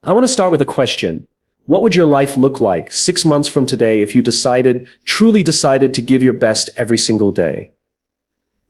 I want to start with a question. What would your life look like 6 months from today if you truly decided to give your best every single day?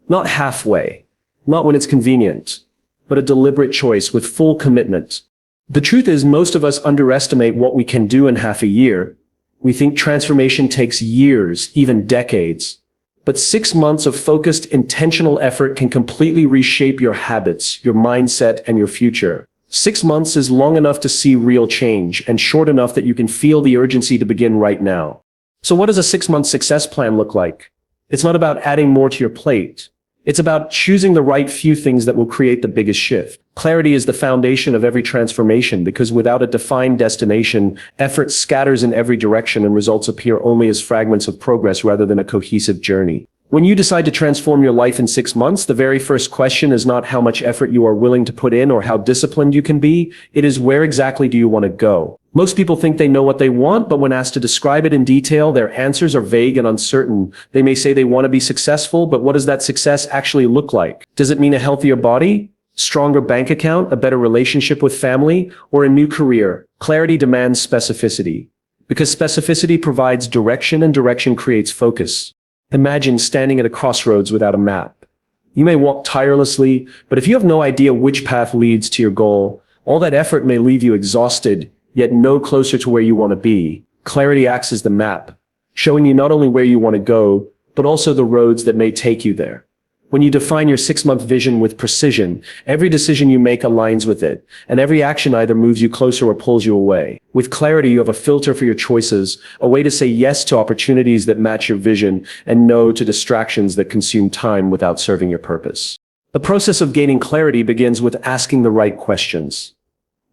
Not halfway, not when it's convenient, but a deliberate choice with full commitment. The truth is, most of us underestimate what we can do in half a year. We think transformation takes years, even decades. But 6 months of focused, intentional effort can completely reshape your habits, your mindset, and your future. 6 months is long enough to see real change and short enough that you can feel the urgency to begin right now. So what does a 6-month success plan look like? It's not about adding more to your plate. It's about choosing the right few things that will create the biggest shift. Clarity is the foundation of every transformation because without a defined destination, effort scatters in every direction and results appear only as fragments of progress rather than a cohesive journey. When you decide to transform your life in 6 months, the very first question is not how much effort you are willing to put in or how disciplined you can be. It is where exactly do you want to go? Most people think they know what they want, but when asked to describe it in detail, their answers are vague and uncertain. They may say they want to be successful, but what does that success actually look like? Does it mean a healthier body, stronger bank account, a better relationship with family, or a new career? Clarity demands specificity, because specificity provides direction and direction creates focus. Imagine standing at a crossroads without a map. You may walk tirelessly, but if you have no idea which path leads to your goal, all that effort may leave you exhausted, yet no closer to where you want to be. Clarity acts as the map, showing you not only where you want to go, but also the roads that may take you there. When you define your 6-month vision with precision, every decision you make aligns with it, and every action either moves you closer or pulls you away. With clarity, you have a filter for your choices, a way to say yes to opportunities that match your vision, and no to distractions that consume time without serving your purpose. The process of gaining clarity begins with asking the right questions.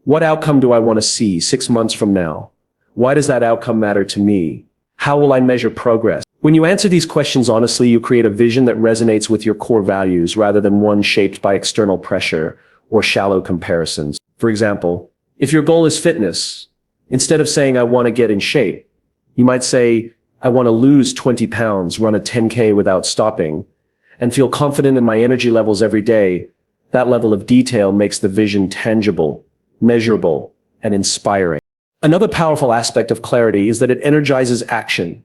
What outcome do I want to see 6 months from now? Why does that outcome matter to me? How will I measure progress? When you answer these questions honestly, you create a vision that resonates with your core values rather than one shaped by external pressure or shallow comparisons. For example, if your goal is fitness, instead of saying, I want to get in shape, you might say, I want to lose 20 pounds, run a 10K without stopping, and feel confident in my energy levels every day. That level of detail makes the vision tangible, measurable, and inspiring. Another powerful aspect of clarity is that it energizes action.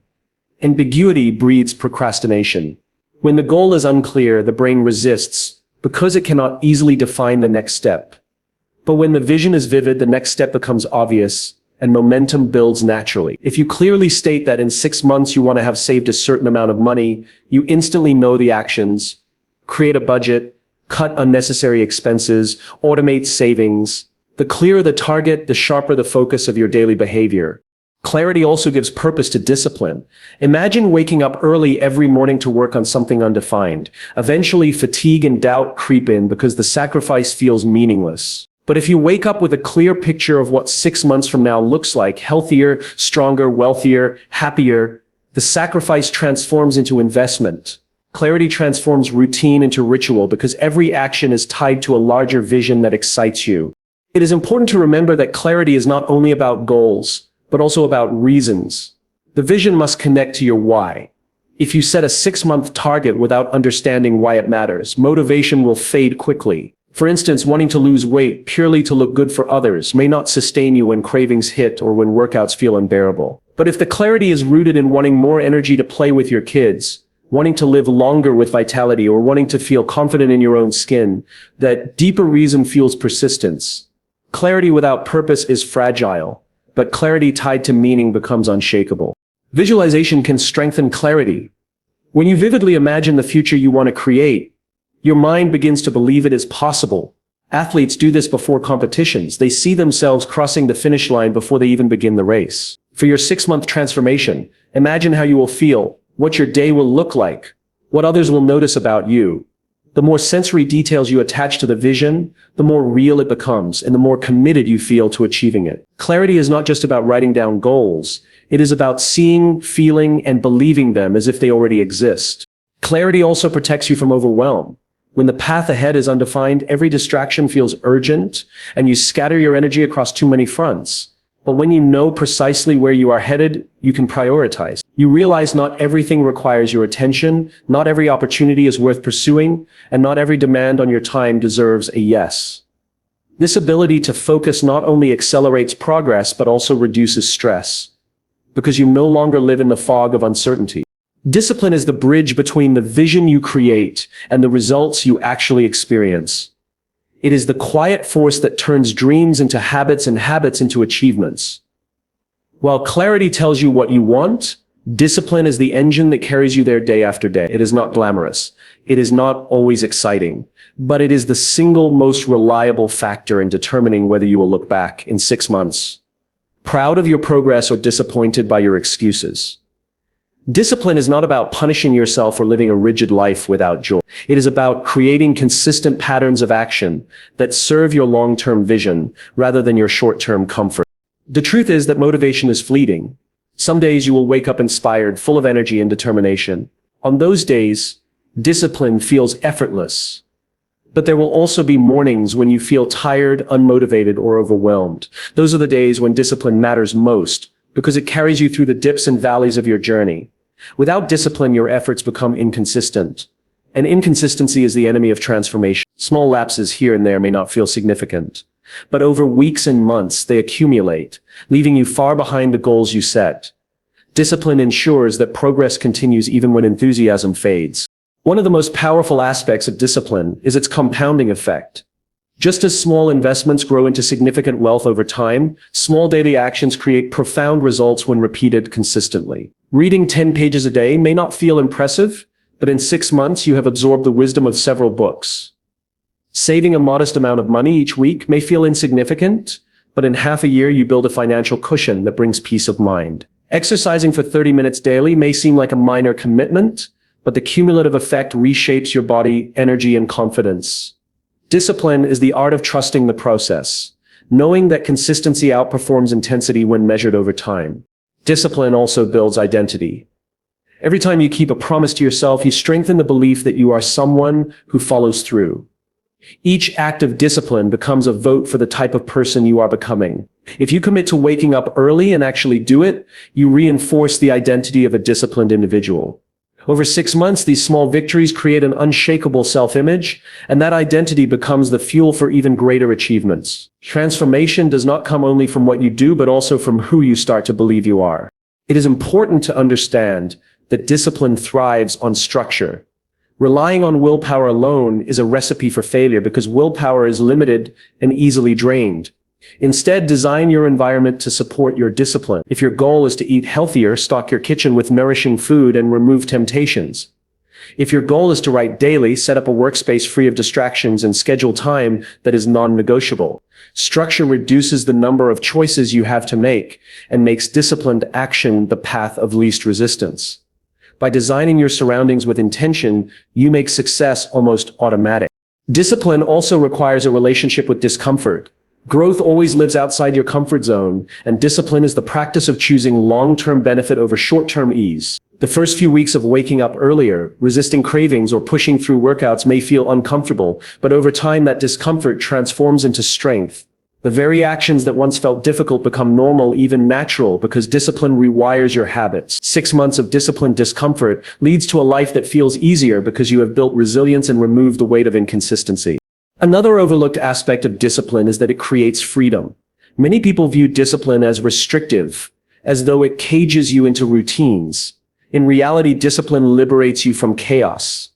Ambiguity breeds procrastination. When the goal is unclear, the brain resists because it cannot easily define the next step. But when the vision is vivid, the next step becomes obvious and momentum builds naturally. If you clearly state that in 6 months you want to have saved a certain amount of money, you instantly know the actions: create a budget, cut unnecessary expenses, automate savings. The clearer the target, the sharper the focus of your daily behavior. Clarity also gives purpose to discipline. Imagine waking up early every morning to work on something undefined. Eventually, fatigue and doubt creep in because the sacrifice feels meaningless. But if you wake up with a clear picture of what 6 months from now looks like, healthier, stronger, wealthier, happier, the sacrifice transforms into investment. Clarity transforms routine into ritual because every action is tied to a larger vision that excites you. It is important to remember that clarity is not only about goals, but also about reasons. The vision must connect to your why. If you set a 6-month target without understanding why it matters, motivation will fade quickly. For instance, wanting to lose weight purely to look good for others may not sustain you when cravings hit or when workouts feel unbearable. But if the clarity is rooted in wanting more energy to play with your kids, wanting to live longer with vitality, or wanting to feel confident in your own skin, that deeper reason fuels persistence. Clarity without purpose is fragile, but clarity tied to meaning becomes unshakable. Visualization can strengthen clarity. When you vividly imagine the future you want to create, your mind begins to believe it is possible. Athletes do this before competitions. They see themselves crossing the finish line before they even begin the race. For your 6-month transformation, imagine how you will feel, what your day will look like, what others will notice about you. The more sensory details you attach to the vision, the more real it becomes and the more committed you feel to achieving it. Clarity is not just about writing down goals. It is about seeing, feeling, and believing them as if they already exist. Clarity also protects you from overwhelm. When the path ahead is undefined, every distraction feels urgent, and you scatter your energy across too many fronts. But when you know precisely where you are headed, you can prioritize. You realize not everything requires your attention, not every opportunity is worth pursuing, and not every demand on your time deserves a yes. This ability to focus not only accelerates progress but also reduces stress, because you no longer live in the fog of uncertainty. Discipline is the bridge between the vision you create and the results you actually experience. It is the quiet force that turns dreams into habits and habits into achievements. While clarity tells you what you want, discipline is the engine that carries you there day after day. It is not glamorous. It is not always exciting, but it is the single most reliable factor in determining whether you will look back in 6 months, proud of your progress or disappointed by your excuses. Discipline is not about punishing yourself or living a rigid life without joy. It is about creating consistent patterns of action that serve your long-term vision rather than your short-term comfort. The truth is that motivation is fleeting. Some days you will wake up inspired, full of energy and determination. On those days, discipline feels effortless. But there will also be mornings when you feel tired, unmotivated, or overwhelmed. Those are the days when discipline matters most, because it carries you through the dips and valleys of your journey. Without discipline, your efforts become inconsistent. And inconsistency is the enemy of transformation. Small lapses here and there may not feel significant, but over weeks and months they accumulate, leaving you far behind the goals you set. Discipline ensures that progress continues even when enthusiasm fades. One of the most powerful aspects of discipline is its compounding effect. Just as small investments grow into significant wealth over time, small daily actions create profound results when repeated consistently. Reading 10 pages a day may not feel impressive, but in 6 months you have absorbed the wisdom of several books. Saving a modest amount of money each week may feel insignificant, but in half a year you build a financial cushion that brings peace of mind. Exercising for 30 minutes daily may seem like a minor commitment, but the cumulative effect reshapes your body, energy, and confidence. Discipline is the art of trusting the process, knowing that consistency outperforms intensity when measured over time. Discipline also builds identity. Every time you keep a promise to yourself, you strengthen the belief that you are someone who follows through. Each act of discipline becomes a vote for the type of person you are becoming. If you commit to waking up early and actually do it, you reinforce the identity of a disciplined individual. Over 6 months, these small victories create an unshakable self-image, and that identity becomes the fuel for even greater achievements. Transformation does not come only from what you do, but also from who you start to believe you are. It is important to understand that discipline thrives on structure. Relying on willpower alone is a recipe for failure because willpower is limited and easily drained. Instead, design your environment to support your discipline. If your goal is to eat healthier, stock your kitchen with nourishing food and remove temptations. If your goal is to write daily, set up a workspace free of distractions and schedule time that is non-negotiable. Structure reduces the number of choices you have to make and makes disciplined action the path of least resistance. By designing your surroundings with intention, you make success almost automatic. Discipline also requires a relationship with discomfort. Growth always lives outside your comfort zone, and discipline is the practice of choosing long-term benefit over short-term ease. The first few weeks of waking up earlier, resisting cravings, or pushing through workouts may feel uncomfortable, but over time that discomfort transforms into strength. The very actions that once felt difficult become normal, even natural, because discipline rewires your habits. 6 months of disciplined discomfort leads to a life that feels easier because you have built resilience and removed the weight of inconsistency. Another overlooked aspect of discipline is that it creates freedom. Many people view discipline as restrictive, as though it cages you into routines. In reality, discipline liberates you from chaos.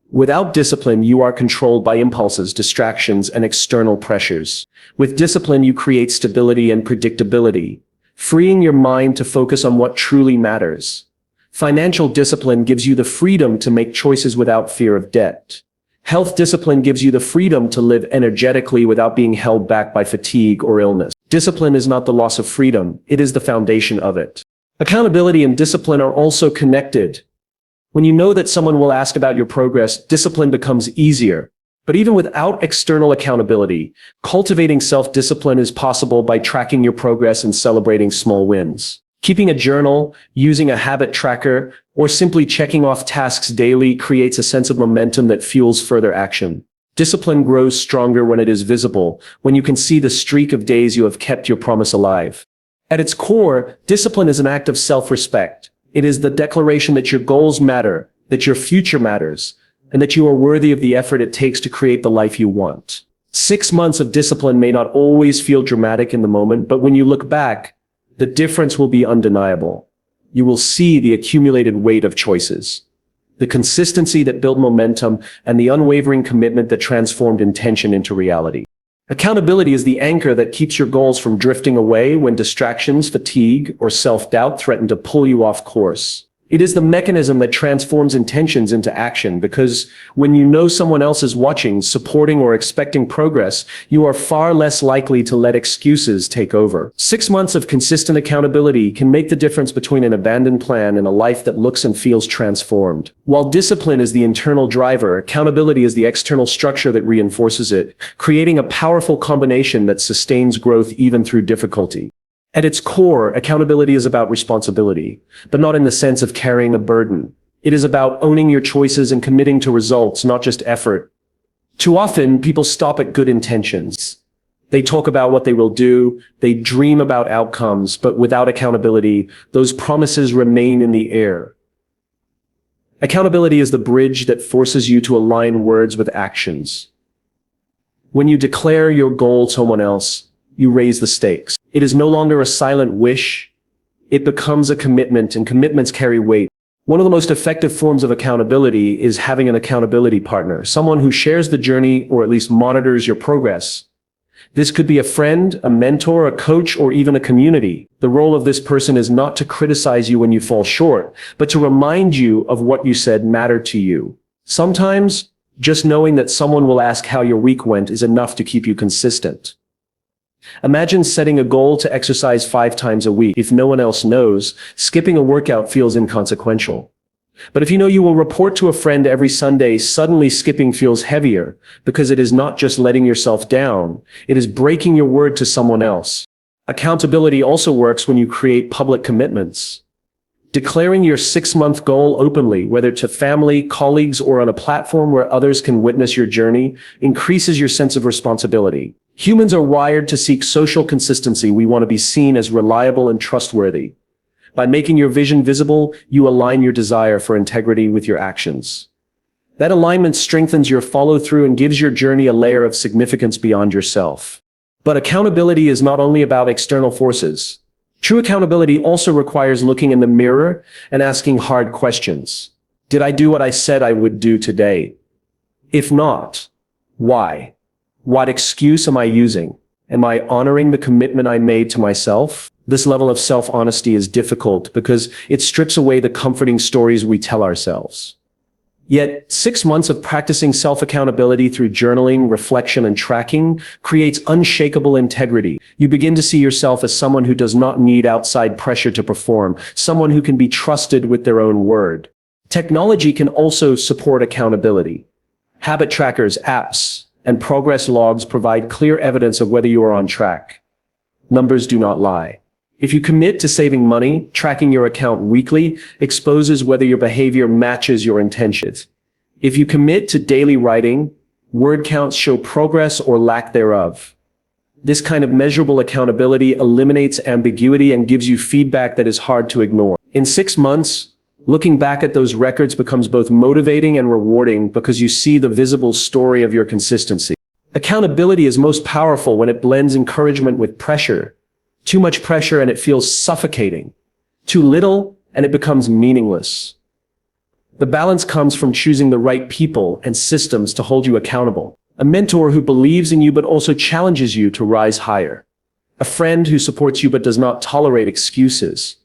Without discipline, you are controlled by impulses, distractions, and external pressures. With discipline, you create stability and predictability, freeing your mind to focus on what truly matters. Financial discipline gives you the freedom to make choices without fear of debt. Health discipline gives you the freedom to live energetically without being held back by fatigue or illness. Discipline is not the loss of freedom, it is the foundation of it. Accountability and discipline are also connected. When you know that someone will ask about your progress, discipline becomes easier. But even without external accountability, cultivating self-discipline is possible by tracking your progress and celebrating small wins. Keeping a journal, using a habit tracker, or simply checking off tasks daily creates a sense of momentum that fuels further action. Discipline grows stronger when it is visible, when you can see the streak of days you have kept your promise alive. At its core, discipline is an act of self-respect. It is the declaration that your goals matter, that your future matters, and that you are worthy of the effort it takes to create the life you want. 6 months of discipline may not always feel dramatic in the moment, but when you look back, the difference will be undeniable. You will see the accumulated weight of choices, the consistency that built momentum, and the unwavering commitment that transformed intention into reality. Accountability is the anchor that keeps your goals from drifting away when distractions, fatigue, or self-doubt threaten to pull you off course. It is the mechanism that transforms intentions into action, because when you know someone else is watching, supporting, or expecting progress, you are far less likely to let excuses take over. 6 months of consistent accountability can make the difference between an abandoned plan and a life that looks and feels transformed. While discipline is the internal driver, accountability is the external structure that reinforces it, creating a powerful combination that sustains growth even through difficulty. At its core, accountability is about responsibility, but not in the sense of carrying a burden. It is about owning your choices and committing to results, not just effort. Too often, people stop at good intentions. They talk about what they will do, they dream about outcomes, but without accountability, those promises remain in the air. Accountability is the bridge that forces you to align words with actions. When you declare your goal to someone else, you raise the stakes. It is no longer a silent wish. It becomes a commitment, and commitments carry weight. One of the most effective forms of accountability is having an accountability partner, someone who shares the journey or at least monitors your progress. This could be a friend, a mentor, a coach, or even a community. The role of this person is not to criticize you when you fall short, but to remind you of what you said mattered to you. Sometimes, just knowing that someone will ask how your week went is enough to keep you consistent. Imagine setting a goal to exercise 5 times a week. If no one else knows, skipping a workout feels inconsequential. But if you know you will report to a friend every Sunday, suddenly skipping feels heavier, because it is not just letting yourself down, it is breaking your word to someone else. Accountability also works when you create public commitments. Declaring your 6-month goal openly, whether to family, colleagues, or on a platform where others can witness your journey, increases your sense of responsibility. Humans are wired to seek social consistency. We want to be seen as reliable and trustworthy. By making your vision visible, you align your desire for integrity with your actions. That alignment strengthens your follow-through and gives your journey a layer of significance beyond yourself. But accountability is not only about external forces. True accountability also requires looking in the mirror and asking hard questions. Did I do what I said I would do today? If not, why? What excuse am I using? Am I honoring the commitment I made to myself? This level of self-honesty is difficult because it strips away the comforting stories we tell ourselves. Yet, 6 months of practicing self-accountability through journaling, reflection, and tracking creates unshakable integrity. You begin to see yourself as someone who does not need outside pressure to perform, someone who can be trusted with their own word. Technology can also support accountability. Habit trackers, apps, and progress logs provide clear evidence of whether you are on track. Numbers do not lie. If you commit to saving money, tracking your account weekly exposes whether your behavior matches your intentions. If you commit to daily writing, word counts show progress or lack thereof. This kind of measurable accountability eliminates ambiguity and gives you feedback that is hard to ignore. In 6 months, looking back at those records becomes both motivating and rewarding because you see the visible story of your consistency. Accountability is most powerful when it blends encouragement with pressure. Too much pressure and it feels suffocating. Too little and it becomes meaningless. The balance comes from choosing the right people and systems to hold you accountable. A mentor who believes in you but also challenges you to rise higher. A friend who supports you but does not tolerate excuses.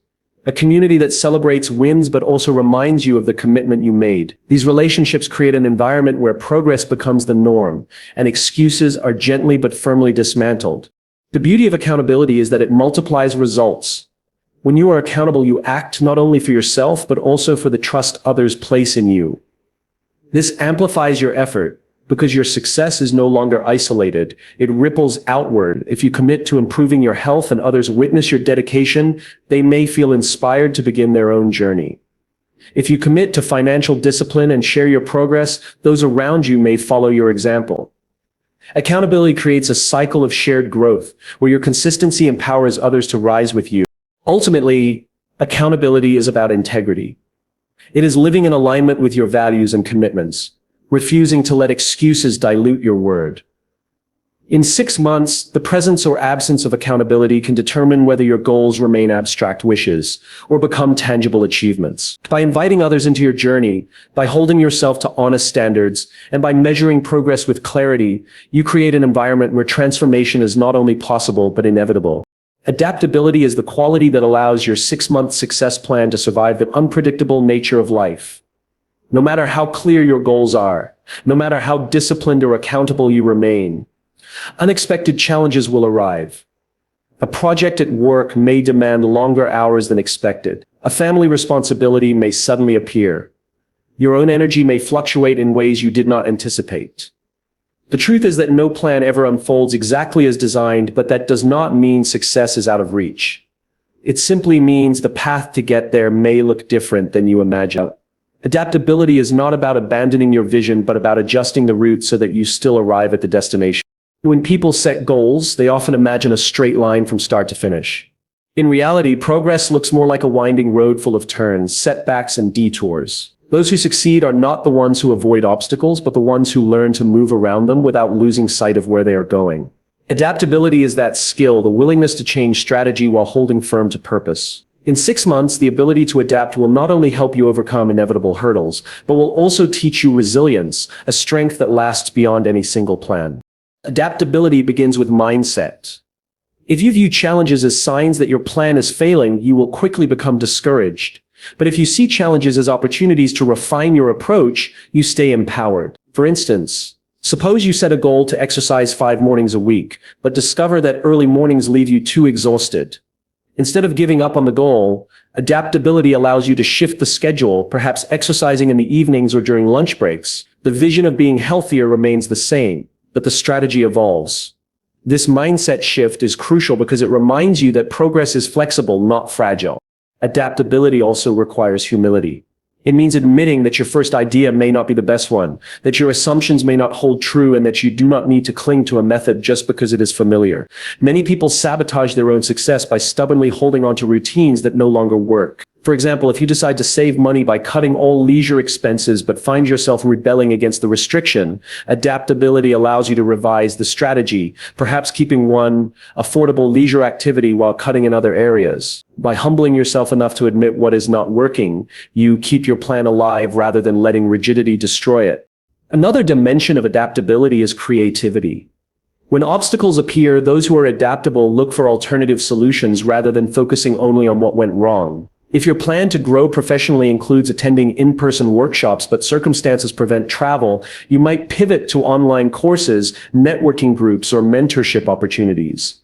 A community that celebrates wins but also reminds you of the commitment you made. These relationships create an environment where progress becomes the norm, and excuses are gently but firmly dismantled. The beauty of accountability is that it multiplies results. When you are accountable, you act not only for yourself but also for the trust others place in you. This amplifies your effort, because your success is no longer isolated. It ripples outward. If you commit to improving your health and others witness your dedication, they may feel inspired to begin their own journey. If you commit to financial discipline and share your progress, those around you may follow your example. Accountability creates a cycle of shared growth, where your consistency empowers others to rise with you. Ultimately, accountability is about integrity. It is living in alignment with your values and commitments, refusing to let excuses dilute your word. In 6 months, the presence or absence of accountability can determine whether your goals remain abstract wishes or become tangible achievements. By inviting others into your journey, by holding yourself to honest standards, and by measuring progress with clarity, you create an environment where transformation is not only possible but inevitable. Adaptability is the quality that allows your 6-month success plan to survive the unpredictable nature of life. No matter how clear your goals are, no matter how disciplined or accountable you remain, unexpected challenges will arrive. A project at work may demand longer hours than expected. A family responsibility may suddenly appear. Your own energy may fluctuate in ways you did not anticipate. The truth is that no plan ever unfolds exactly as designed, but that does not mean success is out of reach. It simply means the path to get there may look different than you imagined. Adaptability is not about abandoning your vision, but about adjusting the route so that you still arrive at the destination. When people set goals, they often imagine a straight line from start to finish. In reality, progress looks more like a winding road full of turns, setbacks, and detours. Those who succeed are not the ones who avoid obstacles, but the ones who learn to move around them without losing sight of where they are going. Adaptability is that skill, the willingness to change strategy while holding firm to purpose. In 6 months, the ability to adapt will not only help you overcome inevitable hurdles, but will also teach you resilience, a strength that lasts beyond any single plan. Adaptability begins with mindset. If you view challenges as signs that your plan is failing, you will quickly become discouraged. But if you see challenges as opportunities to refine your approach, you stay empowered. For instance, suppose you set a goal to exercise 5 mornings a week, but discover that early mornings leave you too exhausted. Instead of giving up on the goal, adaptability allows you to shift the schedule, perhaps exercising in the evenings or during lunch breaks. The vision of being healthier remains the same, but the strategy evolves. This mindset shift is crucial because it reminds you that progress is flexible, not fragile. Adaptability also requires humility. It means admitting that your first idea may not be the best one, that your assumptions may not hold true, and that you do not need to cling to a method just because it is familiar. Many people sabotage their own success by stubbornly holding on to routines that no longer work. For example, if you decide to save money by cutting all leisure expenses but find yourself rebelling against the restriction, adaptability allows you to revise the strategy, perhaps keeping one affordable leisure activity while cutting in other areas. By humbling yourself enough to admit what is not working, you keep your plan alive rather than letting rigidity destroy it. Another dimension of adaptability is creativity. When obstacles appear, those who are adaptable look for alternative solutions rather than focusing only on what went wrong. If your plan to grow professionally includes attending in-person workshops but circumstances prevent travel, you might pivot to online courses, networking groups, or mentorship opportunities.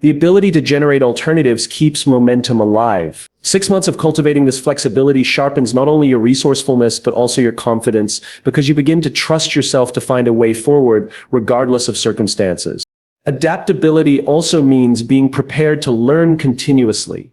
The ability to generate alternatives keeps momentum alive. 6 months of cultivating this flexibility sharpens not only your resourcefulness but also your confidence, because you begin to trust yourself to find a way forward regardless of circumstances. Adaptability also means being prepared to learn continuously.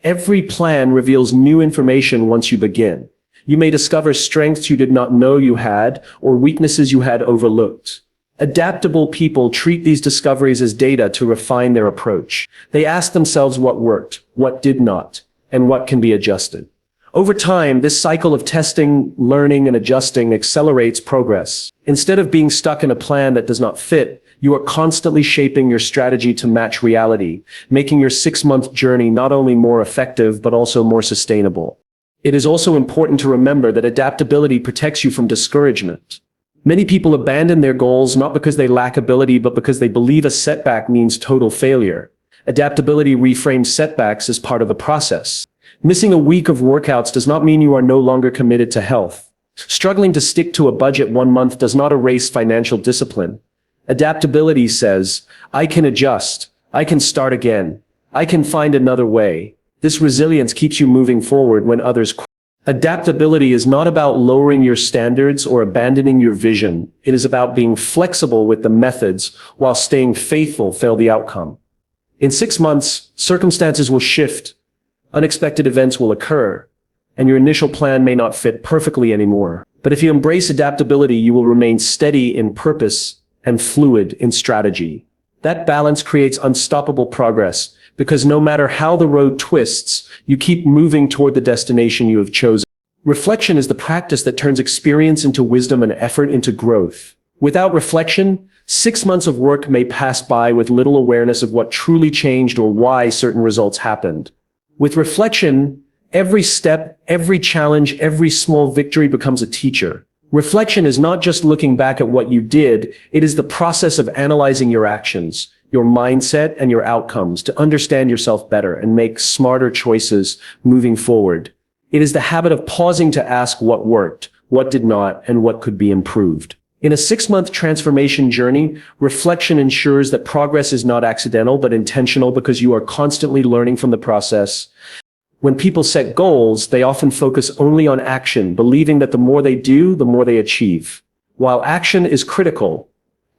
Every plan reveals new information once you begin. You may discover strengths you did not know you had, or weaknesses you had overlooked. Adaptable people treat these discoveries as data to refine their approach. They ask themselves what worked, what did not, and what can be adjusted. Over time, this cycle of testing, learning, and adjusting accelerates progress. Instead of being stuck in a plan that does not fit, you are constantly shaping your strategy to match reality, making your 6-month journey not only more effective but also more sustainable. It is also important to remember that adaptability protects you from discouragement. Many people abandon their goals not because they lack ability but because they believe a setback means total failure. Adaptability reframes setbacks as part of the process. Missing a week of workouts does not mean you are no longer committed to health. Struggling to stick to a budget 1 month does not erase financial discipline. Adaptability says, I can adjust, I can start again, I can find another way. This resilience keeps you moving forward when others quit. Adaptability is not about lowering your standards or abandoning your vision. It is about being flexible with the methods while staying faithful to the outcome. In 6 months, circumstances will shift, unexpected events will occur, and your initial plan may not fit perfectly anymore. But if you embrace adaptability, you will remain steady in purpose and fluid in strategy. That balance creates unstoppable progress, because no matter how the road twists, you keep moving toward the destination you have chosen. Reflection is the practice that turns experience into wisdom and effort into growth. Without reflection, 6 months of work may pass by with little awareness of what truly changed or why certain results happened. With reflection, every step, every challenge, every small victory becomes a teacher. Reflection is not just looking back at what you did, it is the process of analyzing your actions, your mindset, and your outcomes to understand yourself better and make smarter choices moving forward. It is the habit of pausing to ask what worked, what did not, and what could be improved. In a 6-month transformation journey, reflection ensures that progress is not accidental but intentional because you are constantly learning from the process. When people set goals, they often focus only on action, believing that the more they do, the more they achieve. While action is critical,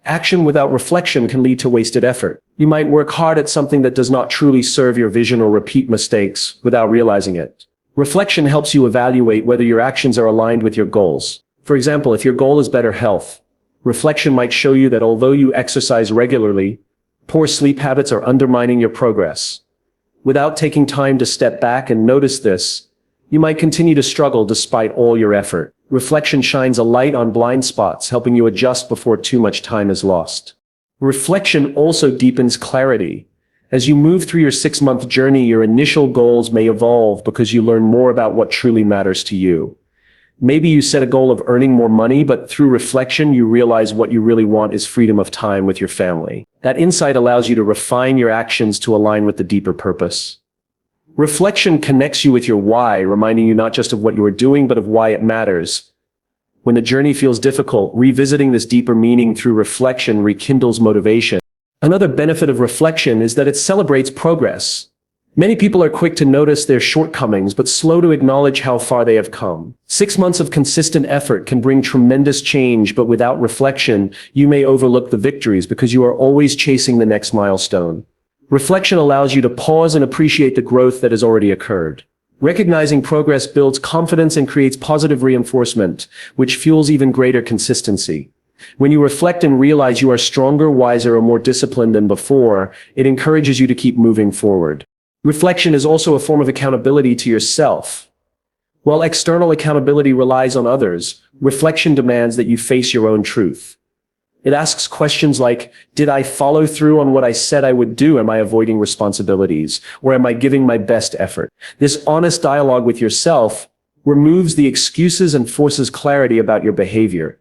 action without reflection can lead to wasted effort. You might work hard at something that does not truly serve your vision or repeat mistakes without realizing it. Reflection helps you evaluate whether your actions are aligned with your goals. For example, if your goal is better health, reflection might show you that although you exercise regularly, poor sleep habits are undermining your progress. Without taking time to step back and notice this, you might continue to struggle despite all your effort. Reflection shines a light on blind spots, helping you adjust before too much time is lost. Reflection also deepens clarity. As you move through your 6-month journey, your initial goals may evolve because you learn more about what truly matters to you. Maybe you set a goal of earning more money, but through reflection, you realize what you really want is freedom of time with your family. That insight allows you to refine your actions to align with the deeper purpose. Reflection connects you with your why, reminding you not just of what you are doing, but of why it matters. When the journey feels difficult, revisiting this deeper meaning through reflection rekindles motivation. Another benefit of reflection is that it celebrates progress. Many people are quick to notice their shortcomings, but slow to acknowledge how far they have come. 6 months of consistent effort can bring tremendous change, but without reflection, you may overlook the victories because you are always chasing the next milestone. Reflection allows you to pause and appreciate the growth that has already occurred. Recognizing progress builds confidence and creates positive reinforcement, which fuels even greater consistency. When you reflect and realize you are stronger, wiser, or more disciplined than before, it encourages you to keep moving forward. Reflection is also a form of accountability to yourself. While external accountability relies on others, reflection demands that you face your own truth. It asks questions like, did I follow through on what I said I would do? Am I avoiding responsibilities? Or am I giving my best effort? This honest dialogue with yourself removes the excuses and forces clarity about your behavior.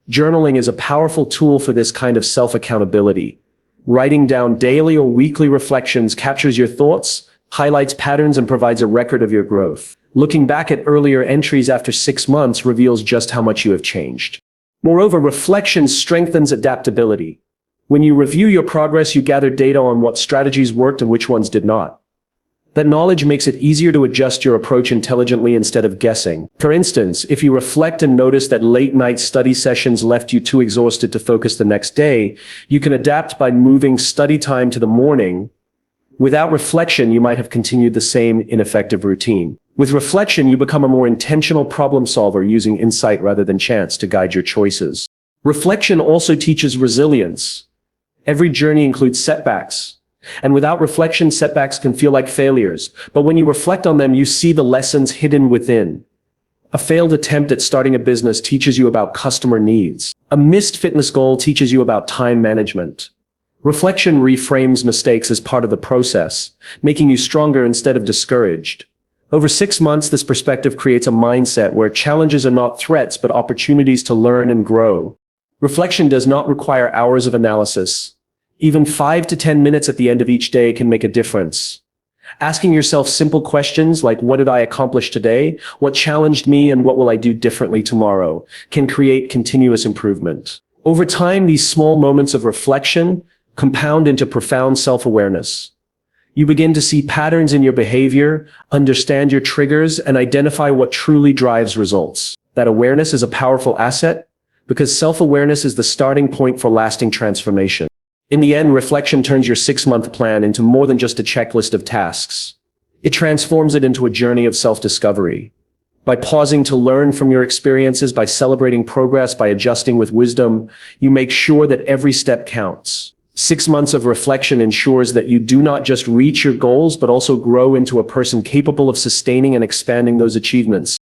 Journaling is a powerful tool for this kind of self-accountability. Writing down daily or weekly reflections captures your thoughts, highlights patterns, and provides a record of your growth. Looking back at earlier entries after 6 months reveals just how much you have changed. Moreover, reflection strengthens adaptability. When you review your progress, you gather data on what strategies worked and which ones did not. That knowledge makes it easier to adjust your approach intelligently instead of guessing. For instance, if you reflect and notice that late-night study sessions left you too exhausted to focus the next day, you can adapt by moving study time to the morning. Without reflection, you might have continued the same ineffective routine. With reflection, you become a more intentional problem solver, using insight rather than chance to guide your choices. Reflection also teaches resilience. Every journey includes setbacks. And without reflection, setbacks can feel like failures. But when you reflect on them, you see the lessons hidden within. A failed attempt at starting a business teaches you about customer needs. A missed fitness goal teaches you about time management. Reflection reframes mistakes as part of the process, making you stronger instead of discouraged. Over 6 months, this perspective creates a mindset where challenges are not threats, but opportunities to learn and grow. Reflection does not require hours of analysis. Even 5 to 10 minutes at the end of each day can make a difference. Asking yourself simple questions like, what did I accomplish today? What challenged me, and what will I do differently tomorrow, can create continuous improvement. Over time, these small moments of reflection compound into profound self-awareness. You begin to see patterns in your behavior, understand your triggers, and identify what truly drives results. That awareness is a powerful asset because self-awareness is the starting point for lasting transformation. In the end, reflection turns your 6-month plan into more than just a checklist of tasks. It transforms it into a journey of self-discovery. By pausing to learn from your experiences, by celebrating progress, by adjusting with wisdom, you make sure that every step counts. 6 months of reflection ensures that you do not just reach your goals, but also grow into a person capable of sustaining and expanding those achievements.